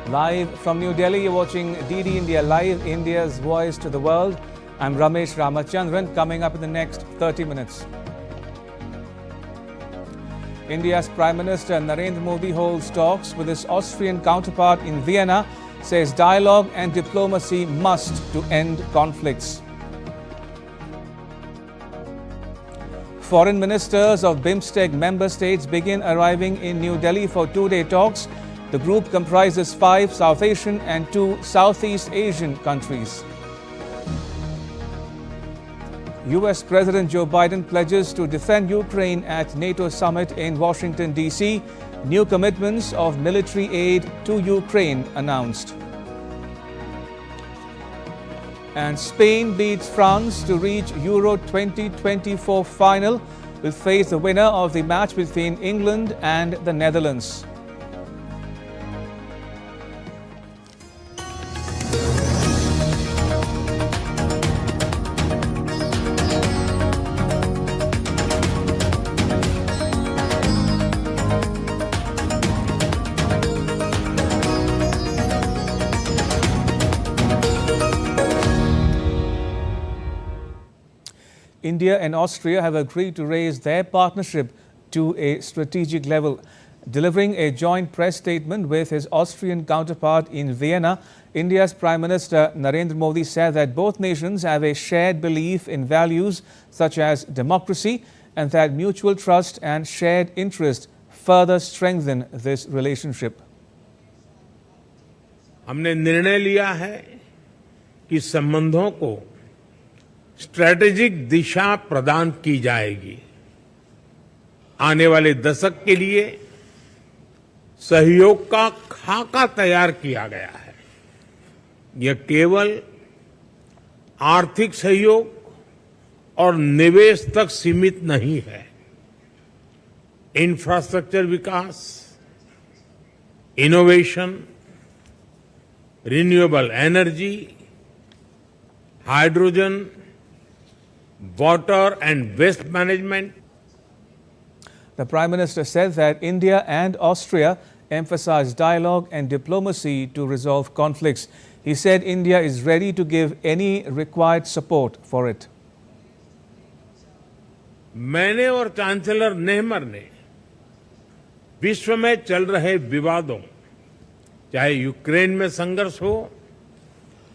Live from New Delhi, you're watching DD India Live, India's voice to the world. I'm Ramesh Ramachandran. Coming up in the next 30 minutes. India's Prime Minister Narendra Modi holds talks with his Austrian counterpart in Vienna, says dialogue and diplomacy must to end conflicts. Foreign ministers of BIMSTEC member states begin arriving in New Delhi for two-day talks. The group comprises 5 South Asian and 2 Southeast Asian countries. US President Joe Biden pledges to defend Ukraine at NATO summit in Washington, D.C. New commitments of military aid to Ukraine announced. And Spain beats France to reach Euro 2024 final, will face the winner of the match between England and the Netherlands. India and Austria have agreed to raise their partnership to a strategic level. Delivering a joint press statement with his Austrian counterpart in Vienna, India's Prime Minister Narendra Modi said that both nations have a shared belief in values such as democracy and that mutual trust and shared interest further strengthen this relationship. हमने निर्णय लिया है कि संबंधों को strategic दिशा प्रदान की जाएगी। आने वाले दशक के लिए सहयोग का खाका तैयार किया गया है। यह केवल आर्थिक सहयोग और निवेश तक सीमित नहीं है। Infrastructure Vikas, innovation, renewable energy, hydrogen, water and waste management. The Prime Minister said that India and Austria emphasize dialogue and diplomacy to resolve conflicts. He said India is ready to give any required support for it. मैंने और chancellor नेहमर ने विश्व में चल रहे विवादों, चाहे Ukraine में संघर्ष हो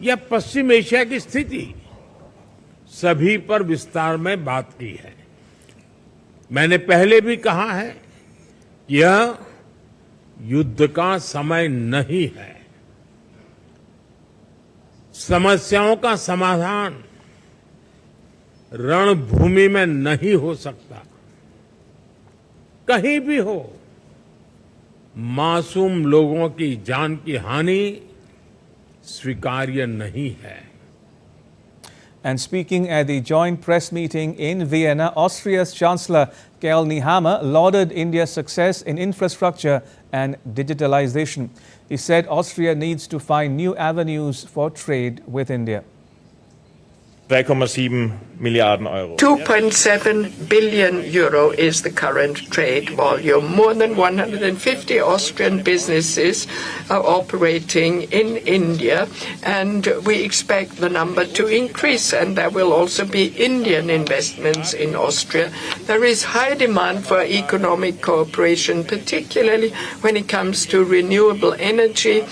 या पश्चिम एशिया की स्थिति, सभी पर विस्तार में बात की है। मैंने पहले भी कहा है कि यह युद्ध का समय नहीं है। समस्याओं का समाधान रणभूमि में नहीं हो सकता। कहीं भी हो, मासूम लोगों की जान की हानि स्वीकार्य नहीं है। And speaking at the joint press meeting in Vienna, Austria's Chancellor Karl Nehammer lauded India's success in infrastructure and digitalization. He said Austria needs to find new avenues for trade with India. 3,7 Milliarden Euro. 2.7 billion euro is the current trade volume. More than 150 Austrian businesses are operating in India, and we expect the number to increase, and there will also be Indian investments in Austria. There is high demand for economic cooperation, particularly when it comes to renewable energy,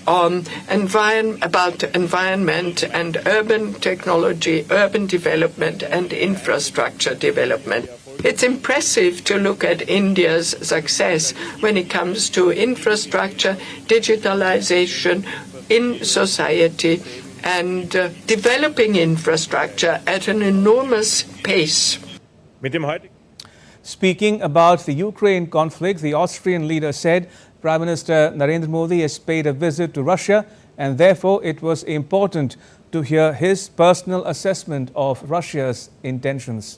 about environment and urban technology, urban development and infrastructure development. It's impressive to look at India's success when it comes to infrastructure, digitalization in society, and developing infrastructure at an enormous pace. Speaking about the Ukraine conflict, the Austrian leader said Prime Minister Narendra Modi has paid a visit to Russia, and therefore it was important to hear his personal assessment of Russia's intentions.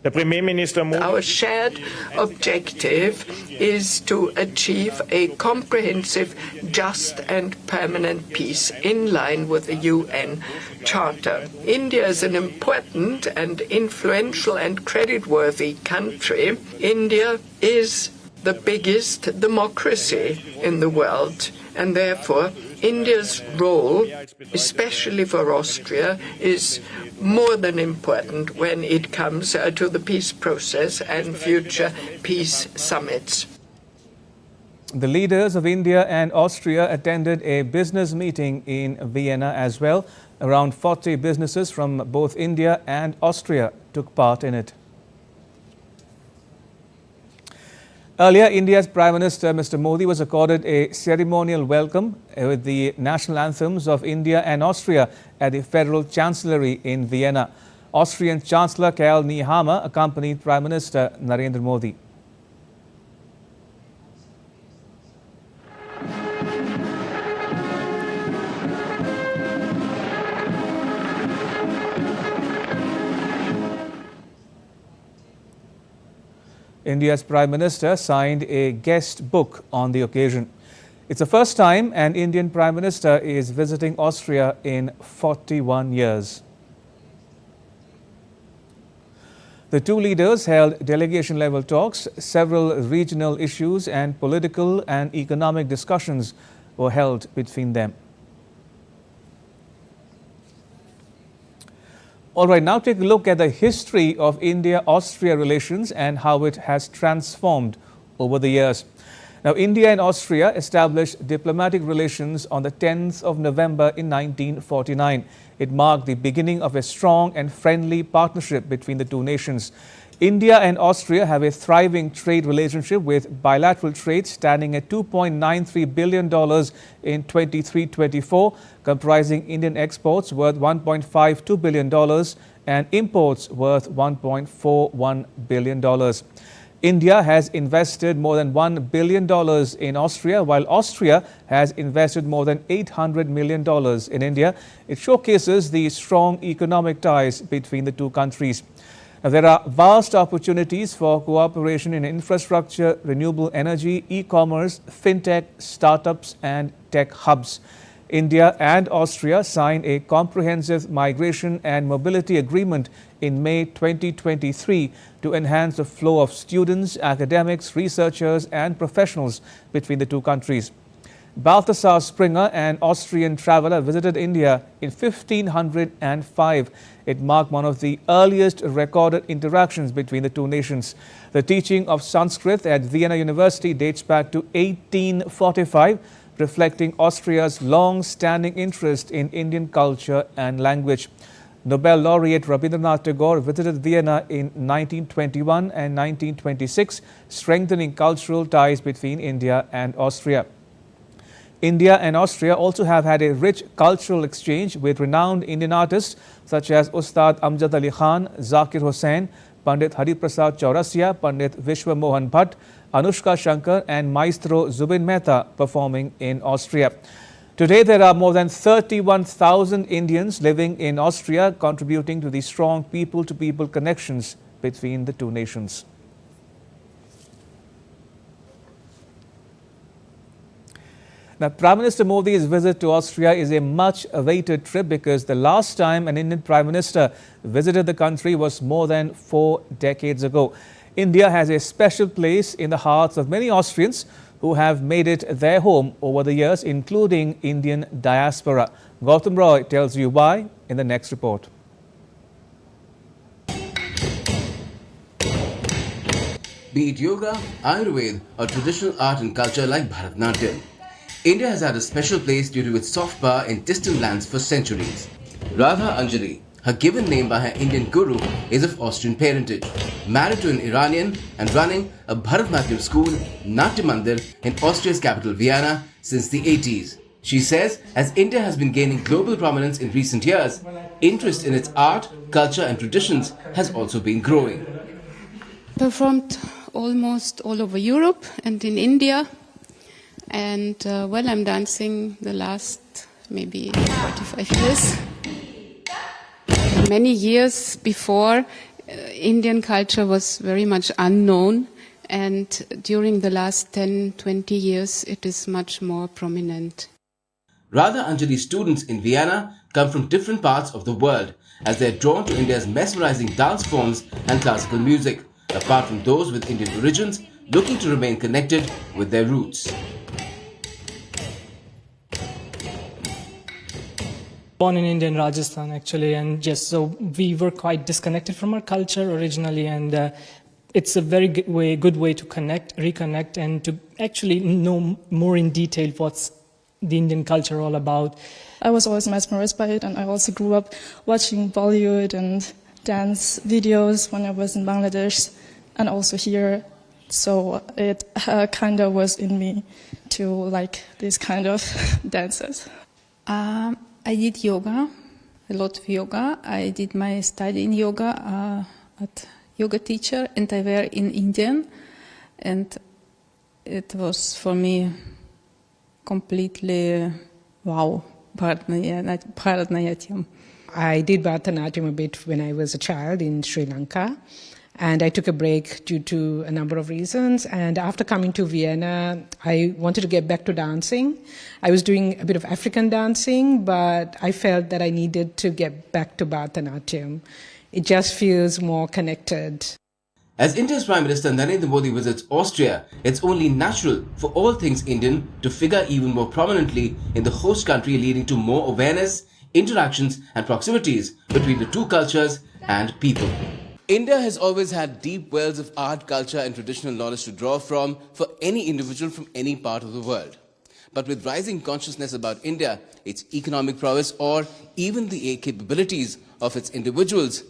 Our shared objective is to achieve a comprehensive, just and permanent peace in line with the UN Charter. India is an important and influential and creditworthy country. India is the biggest democracy in the world, and therefore India's role, especially for Austria, is more than important when it comes to the peace process and future peace summits. The leaders of India and Austria attended a business meeting in Vienna as well. Around 40 businesses from both India and Austria took part in it. Earlier, India's Prime Minister Mr. Modi was accorded a ceremonial welcome with the national anthems of India and Austria at the Federal Chancellery in Vienna. Austrian Chancellor Karl Nehammer accompanied Prime Minister Narendra Modi. India's Prime Minister signed a guest book on the occasion. It's the first time an Indian Prime Minister is visiting Austria in 41 years. The two leaders held delegation-level talks. Several regional issues and political and economic discussions were held between them. All right, now take a look at the history of India-Austria relations and how it has transformed over the years. Now, India and Austria established diplomatic relations on the 10th of November in 1949. It marked the beginning of a strong and friendly partnership between the two nations. India and Austria have a thriving trade relationship with bilateral trade standing at $2.93 billion in 23-24, comprising Indian exports worth $1.52 billion and imports worth $1.41 billion. India has invested more than $1 billion in Austria, while Austria has invested more than $800 million in India. It showcases the strong economic ties between the two countries. Now, there are vast opportunities for cooperation in infrastructure, renewable energy, e-commerce, fintech, startups and tech hubs. India and Austria signed a comprehensive migration and mobility agreement in May 2023 to enhance the flow of students, academics, researchers and professionals between the two countries. Balthasar Springer, an Austrian traveller, visited India in 1505. It marked one of the earliest recorded interactions between the two nations. The teaching of Sanskrit at Vienna University dates back to 1845, reflecting Austria's long-standing interest in Indian culture and language. Nobel laureate Rabindranath Tagore visited Vienna in 1921 and 1926, strengthening cultural ties between India and Austria. India and Austria also have had a rich cultural exchange with renowned Indian artists such as Ustad Amjad Ali Khan, Zakir Hussain, Pandit Hari Prasad Chaurasia, Pandit Vishwa Mohan Bhatt, Anushka Shankar and Maestro Zubin Mehta performing in Austria. Today, there are more than 31,000 Indians living in Austria, contributing to the strong people-to-people connections between the two nations. Now, Prime Minister Modi's visit to Austria is a much-awaited trip because the last time an Indian Prime Minister visited the country was more than 4 decades ago. India has a special place in the hearts of many Austrians who have made it their home over the years, including Indian diaspora. Gautam Roy tells you why in the next report. Be it yoga, Ayurveda or traditional art and culture like Bharatanatyam, India has had a special place due to its soft power in distant lands for centuries. Radha Anjali, her given name by her Indian guru, is of Austrian parentage, married to an Iranian and running a Bharatanatyam school, Natya Mandir, in Austria's capital Vienna since the 80s. She says, as India has been gaining global prominence in recent years, interest in its art, culture and traditions has also been growing. Performed almost all over Europe and in India. And well, I'm dancing the last maybe 45 years. Many years before, Indian culture was very much unknown, and during the last 10-20 years, it is much more prominent. Radha Anjali's students in Vienna come from different parts of the world as they are drawn to India's mesmerizing dance forms and classical music. Apart from those with Indian origins, looking to remain connected with their roots. Born in India, in Rajasthan actually, and just so we were quite disconnected from our culture originally, and it's a very good way to reconnect, and to actually know more in detail what's the Indian culture all about. I was always mesmerized by it, and I also grew up watching Bollywood and dance videos when I was in Bangladesh and also here. So it kind of was in me to like these kind of dances. I did yoga, a lot of yoga. I did my study in yoga at yoga teacher, and I were in Indian, and it was for me completely wow. Bharatanatyam. I did Bharatanatyam a bit when I was a child in Sri Lanka, and I took a break due to a number of reasons. And after coming to Vienna, I wanted to get back to dancing. I was doing a bit of African dancing, but I felt that I needed to get back to Bharatanatyam. It just feels more connected. As India's Prime Minister Narendra Modi visits Austria, it's only natural for all things Indian to figure even more prominently in the host country, leading to more awareness, interactions and proximities between the two cultures and people. India has always had deep wells of art, culture and traditional knowledge to draw from for any individual from any part of the world. But with rising consciousness about India, its economic prowess or even the capabilities of its individuals,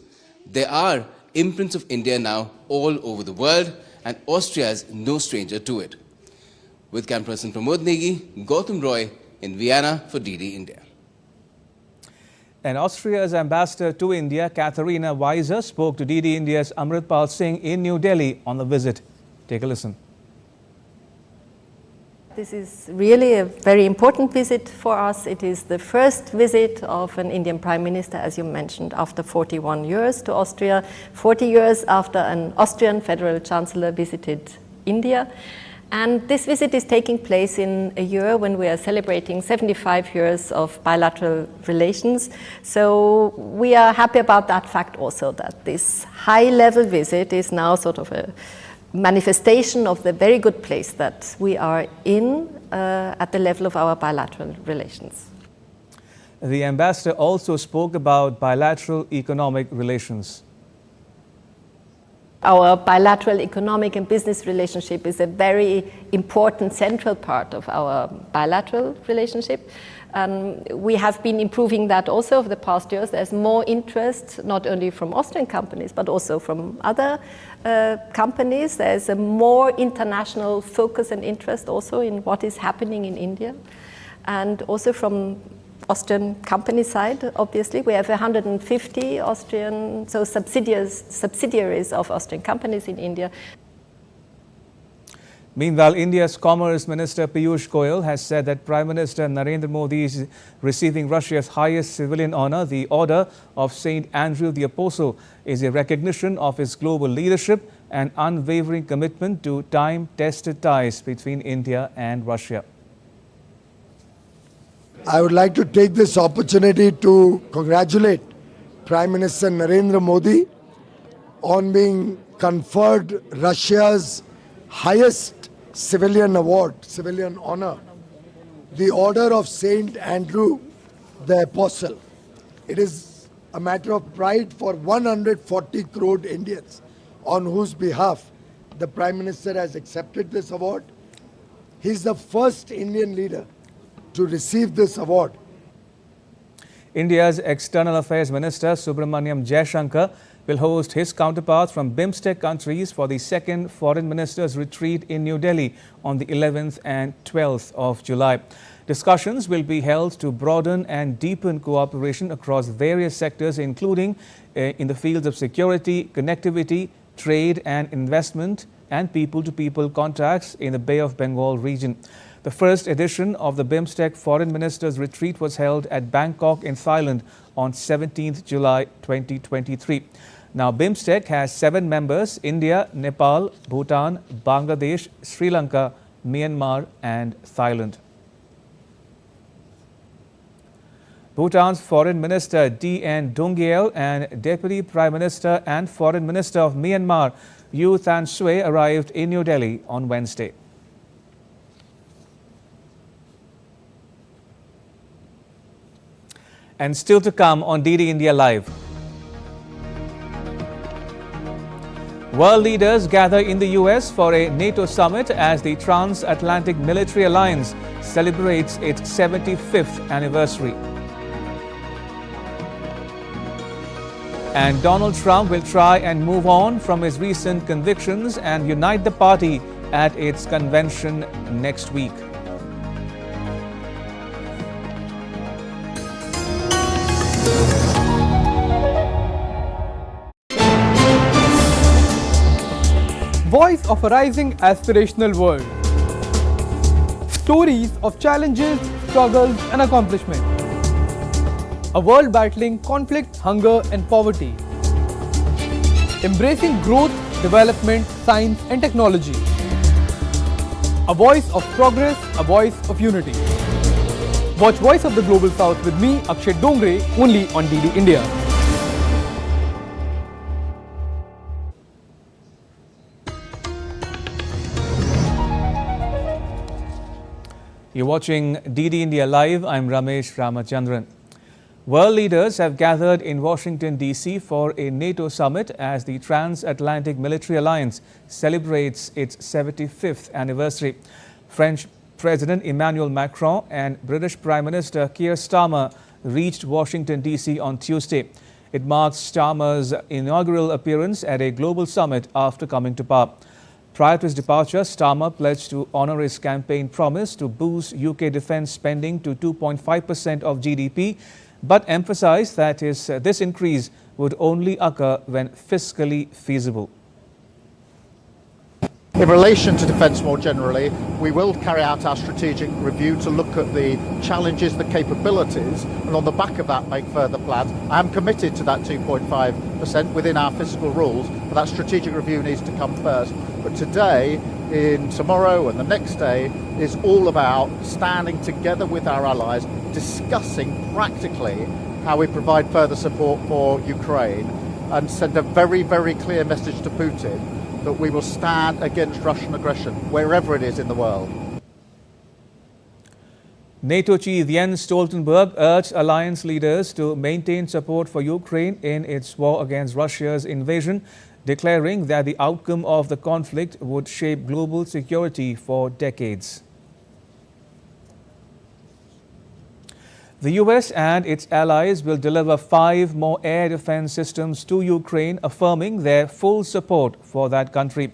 there are imprints of India now all over the world, and Austria is no stranger to it. With camera person Pramod Negi, Gautam Roy in Vienna for DD India. And Austria's ambassador to India, Katharina Weiser, spoke to DD India's Amritpal Singh in New Delhi on the visit. Take a listen. This is really a very important visit for us. It is the first visit of an Indian Prime Minister, as you mentioned, after 41 years to Austria, 40 years after an Austrian Federal Chancellor visited India. And this visit is taking place in a year when we are celebrating 75 years of bilateral relations. So we are happy about that fact also, that this high-level visit is now sort of a manifestation of the very good place that we are in at the level of our bilateral relations. The ambassador also spoke about bilateral economic relations. Our bilateral economic and business relationship is a very important central part of our bilateral relationship. We have been improving that also over the past years. There's more interest, not only from Austrian companies, but also from other companies. There's a more international focus and interest also in what is happening in India. And also from Austrian company side, obviously, we have 150 Austrian, so subsidiaries of Austrian companies in India. Meanwhile, India's Commerce Minister Piyush Goyal has said that Prime Minister Narendra Modi is receiving Russia's highest civilian honor. The Order of St. Andrew the Apostle is a recognition of his global leadership and unwavering commitment to time-tested ties between India and Russia. I would like to take this opportunity to congratulate Prime Minister Narendra Modi on being conferred Russia's highest civilian award, civilian honor, the Order of St. Andrew the Apostle. It is a matter of pride for 140 crore Indians on whose behalf the Prime Minister has accepted this award. He is the first Indian leader to receive this award. India's External Affairs Minister Subramaniam Jaishankar will host his counterparts from BIMSTEC countries for the second Foreign Ministers Retreat in New Delhi on the 11th and 12th of July. Discussions will be held to broaden and deepen cooperation across various sectors, including in the fields of security, connectivity, trade and investment, and people-to-people contacts in the Bay of Bengal region. The first edition of the BIMSTEC Foreign Ministers Retreat was held at Bangkok in Thailand on 17th July 2023. Now, BIMSTEC has 7 members: India, Nepal, Bhutan, Bangladesh, Sri Lanka, Myanmar and Thailand. Bhutan's Foreign Minister D.N. Dungyel and Deputy Prime Minister and Foreign Minister of Myanmar Youth and Sway arrived in New Delhi on Wednesday. And still to come on DD India Live. World leaders gather in the US for a NATO summit as the Transatlantic Military Alliance celebrates its 75th anniversary. And Donald Trump will try and move on from his recent convictions and unite the party at its convention next week. Voice of a rising aspirational world. Stories of challenges, struggles and accomplishment. A world battling conflict, hunger and poverty. Embracing growth, development, science and technology. A voice of progress, a voice of unity. Watch Voice of the Global South with me, Akshay Dongre, only on DD India. You're watching DD India Live. I'm Ramesh Ramachandran. World leaders have gathered in Washington, D.C. for a NATO summit as the Transatlantic Military Alliance celebrates its 75th anniversary. French President Emmanuel Macron and British Prime Minister Keir Starmer reached Washington, D.C. on Tuesday. It marks Starmer's inaugural appearance at a global summit after coming to power. Prior to his departure, Starmer pledged to honour his campaign promise to boost UK defence spending to 2.5% of GDP, but emphasised that this increase would only occur when fiscally feasible. In relation to defence more generally, we will carry out our strategic review to look at the challenges, the capabilities, and on the back of that make further plans. I am committed to that 2.5% within our fiscal rules, but that strategic review needs to come first. But today, tomorrow and the next day, is all about standing together with our allies, discussing practically how we provide further support for Ukraine and send a very, very clear message to Putin that we will stand against Russian aggression wherever it is in the world. NATO chief Jens Stoltenberg urged alliance leaders to maintain support for Ukraine in its war against Russia's invasion, declaring that the outcome of the conflict would shape global security for decades. The US and its allies will deliver 5 more air defense systems to Ukraine, affirming their full support for that country.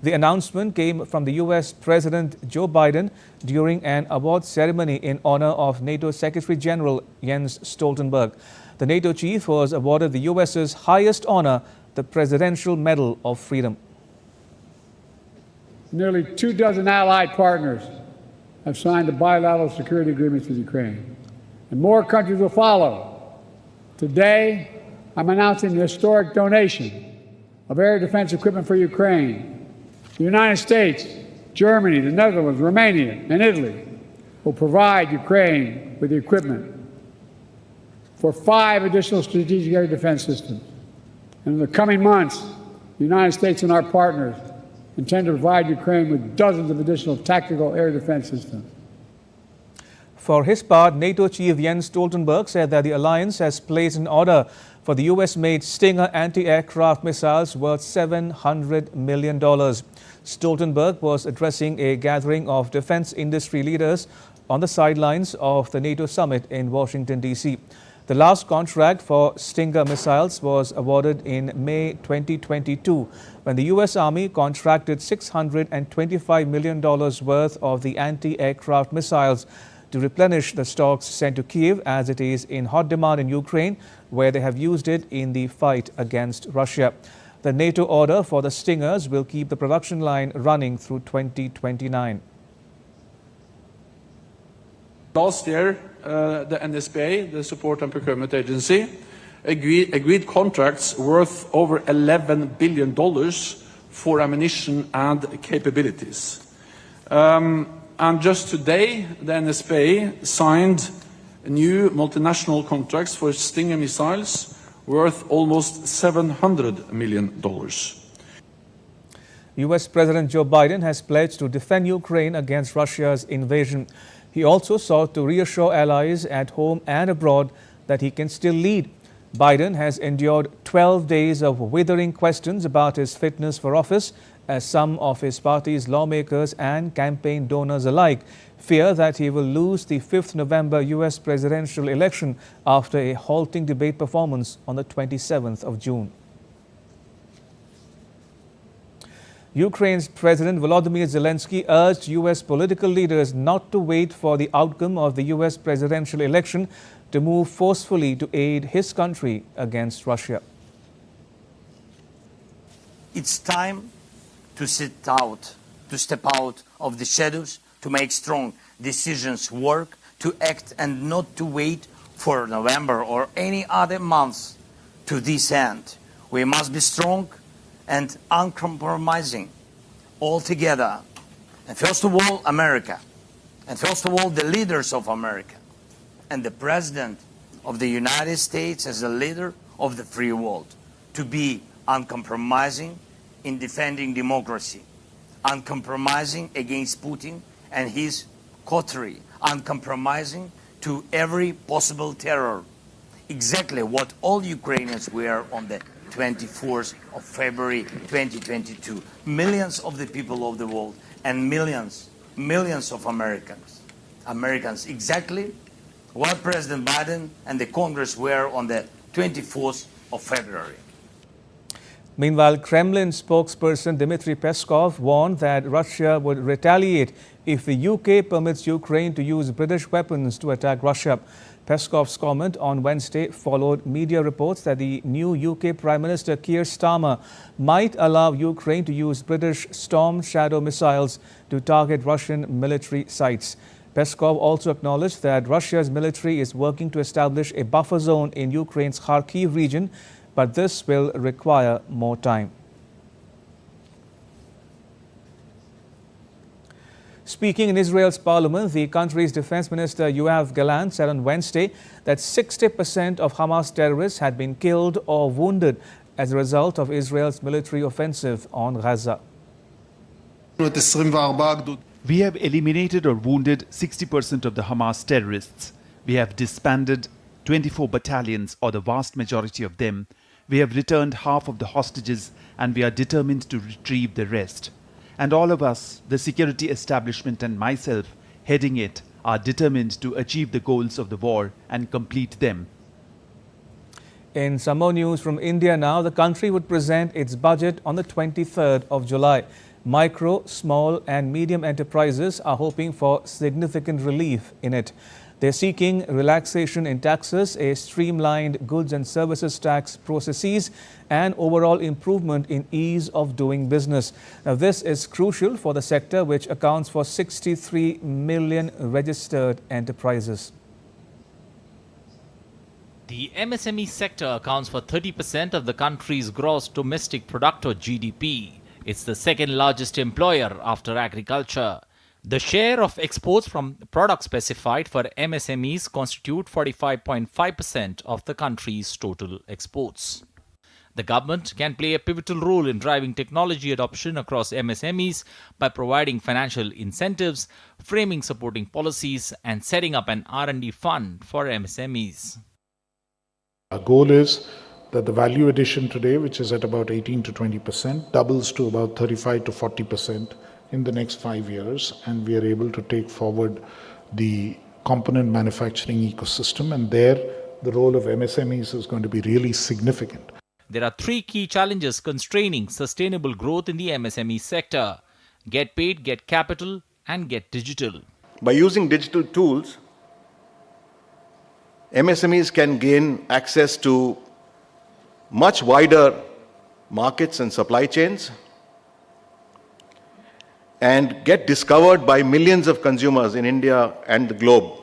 The announcement came from the US President Joe Biden during an award ceremony in honor of NATO Secretary General Jens Stoltenberg. The NATO chief was awarded the US's highest honor, the Presidential Medal of Freedom. Nearly 24 allied partners have signed the bilateral security agreements with Ukraine, and more countries will follow. Today, I'm announcing the historic donation of air defense equipment for Ukraine. The United States, Germany, the Netherlands, Romania, and Italy will provide Ukraine with the equipment for 5 additional strategic air defense systems. And in the coming months, the United States and our partners intend to provide Ukraine with dozens of additional tactical air defense systems. For his part, NATO chief Jens Stoltenberg said that the alliance has placed an order for the US-made Stinger anti-aircraft missiles worth $700 million. Stoltenberg was addressing a gathering of defense industry leaders on the sidelines of the NATO summit in Washington, D.C. The last contract for Stinger missiles was awarded in May 2022, when the U.S. Army contracted $625 million worth of the anti-aircraft missiles to replenish the stocks sent to Kyiv, as it is in hot demand in Ukraine, where they have used it in the fight against Russia. The NATO order for the Stingers will keep the production line running through 2029. Last year, the NSPA, the Support and Procurement Agency, agreed contracts worth over $11 billion for ammunition and capabilities. And just today, the NSPA signed new multinational contracts for Stinger missiles worth almost $700 million. US President Joe Biden has pledged to defend Ukraine against Russia's invasion. He also sought to reassure allies at home and abroad that he can still lead. Biden has endured 12 days of withering questions about his fitness for office, as some of his party's lawmakers and campaign donors alike fear that he will lose the 5th November US presidential election after a halting debate performance on the 27th of June. Ukraine's President Volodymyr Zelensky urged US political leaders not to wait for the outcome of the US presidential election to move forcefully to aid his country against Russia. It's time to step out of the shadows, to make strong decisions work, to act and not to wait for November or any other month to this end. We must be strong and uncompromising all together. And first of all, America. And first of all, the leaders of America. And the President of the United States as the leader of the free world. To be uncompromising in defending democracy, uncompromising against Putin and his coterie, uncompromising to every possible terror. Exactly what all Ukrainians were on the 24th of February 2022. Millions of the people of the world and millions of Americans, exactly what President Biden and the Congress were on the 24th of February. Meanwhile, Kremlin spokesperson Dmitry Peskov warned that Russia would retaliate if the UK permits Ukraine to use British weapons to attack Russia. Peskov's comment on Wednesday followed media reports that the new UK Prime Minister Keir Starmer might allow Ukraine to use British Storm Shadow missiles to target Russian military sites. Peskov also acknowledged that Russia's military is working to establish a buffer zone in Ukraine's Kharkiv region, but this will require more time. Speaking in Israel's parliament, the country's defense minister Yoav Gallant said on Wednesday that 60% of Hamas terrorists had been killed or wounded as a result of Israel's military offensive on Gaza. We have eliminated or wounded 60% of the Hamas terrorists. We have disbanded 24 battalions, or the vast majority of them. We have returned half of the hostages, and we are determined to retrieve the rest. And all of us, the security establishment and myself heading it, are determined to achieve the goals of the war and complete them. In some more news from India now, the country would present its budget on the 23rd of July. Micro, small and medium enterprises are hoping for significant relief in it. They're seeking relaxation in taxes, a streamlined goods and services tax processes, and overall improvement in ease of doing business. Now, this is crucial for the sector, which accounts for 63 million registered enterprises. The MSME sector accounts for 30% of the country's gross domestic product, or GDP. It's the second largest employer after agriculture. The share of exports from products specified for MSMEs constitute 45.5% of the country's total exports. The government can play a pivotal role in driving technology adoption across MSMEs by providing financial incentives, framing supporting policies, and setting up an R&D fund for MSMEs. Our goal is that the value addition today, which is at about 18 to 20%, doubles to about 35 to 40% in the next 5 years, and we are able to take forward the component manufacturing ecosystem, and there the role of MSMEs is going to be really significant. There are three key challenges constraining sustainable growth in the MSME sector: get paid, get capital, and get digital. By using digital tools, MSMEs can gain access to much wider markets and supply chains, and get discovered by millions of consumers in India and the globe.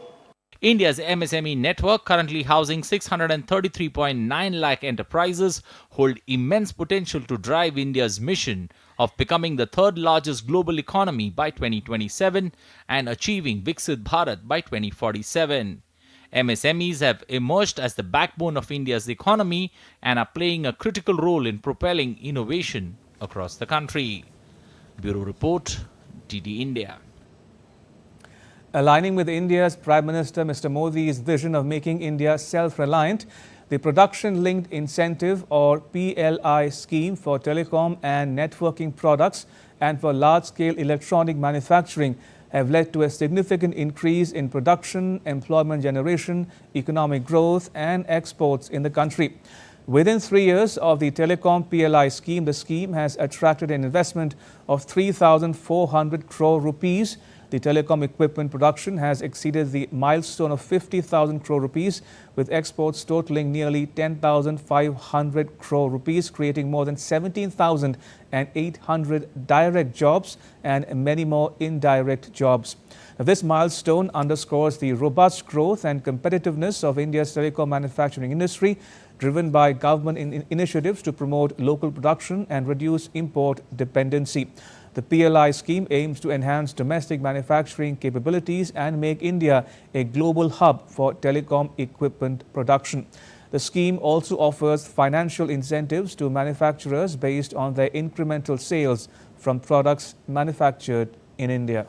India's MSME network, currently housing 633.9 lakh enterprises, hold immense potential to drive India's mission of becoming the third largest global economy by 2027 and achieving Viksit Bharat by 2047. MSMEs have emerged as the backbone of India's economy and are playing a critical role in propelling innovation across the country. Bureau Report, DD India. Aligning with India's Prime Minister Mr. Modi's vision of making India self-reliant, the Production-Linked Incentive or PLI scheme for telecom and networking products and for large-scale electronic manufacturing have led to a significant increase in production, employment generation, economic growth and exports in the country. Within 3 years of the Telecom PLI scheme, the scheme has attracted an investment of 3,400 crore rupees. The telecom equipment production has exceeded the milestone of 50,000 crore rupees, with exports totaling nearly 10,500 crore rupees, creating more than 17,800 direct jobs and many more indirect jobs. Now, this milestone underscores the robust growth and competitiveness of India's telecom manufacturing industry, driven by government initiatives to promote local production and reduce import dependency. The PLI scheme aims to enhance domestic manufacturing capabilities and make India a global hub for telecom equipment production. The scheme also offers financial incentives to manufacturers based on their incremental sales from products manufactured in India.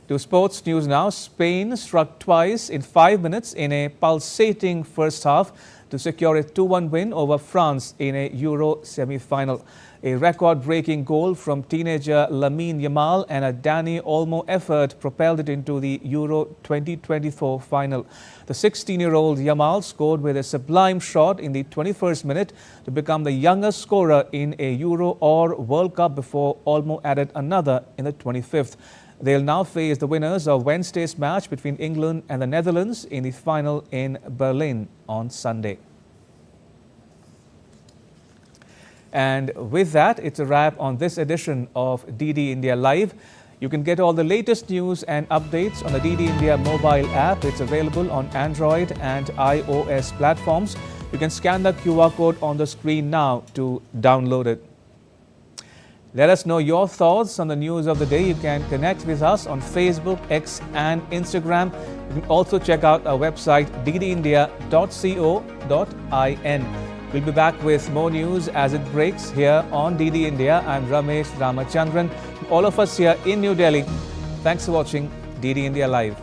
To sports news now. Spain struck twice in 5 minutes in a pulsating first half to secure a 2-1 win over France in a Euro semi-final. A record-breaking goal from teenager Lamine Yamal and a Dani Olmo effort propelled it into the Euro 2024 final. The 16-year-old Yamal scored with a sublime shot in the 21st minute to become the youngest scorer in a Euro or World Cup, before Olmo added another in the 25th. They'll now face the winners of Wednesday's match between England and the Netherlands in the final in Berlin on Sunday. And with that, it's a wrap on this edition of DD India Live. You can get all the latest news and updates on the DD India mobile app. It's available on Android and iOS platforms. You can scan the QR code on the screen now to download it. Let us know your thoughts on the news of the day. You can connect with us on Facebook, X and Instagram. You can also check out our website ddindia.co.in. We'll be back with more news as it breaks here on DD India. I'm Ramesh Ramachandran. All of us here in New Delhi, thanks for watching DD India Live.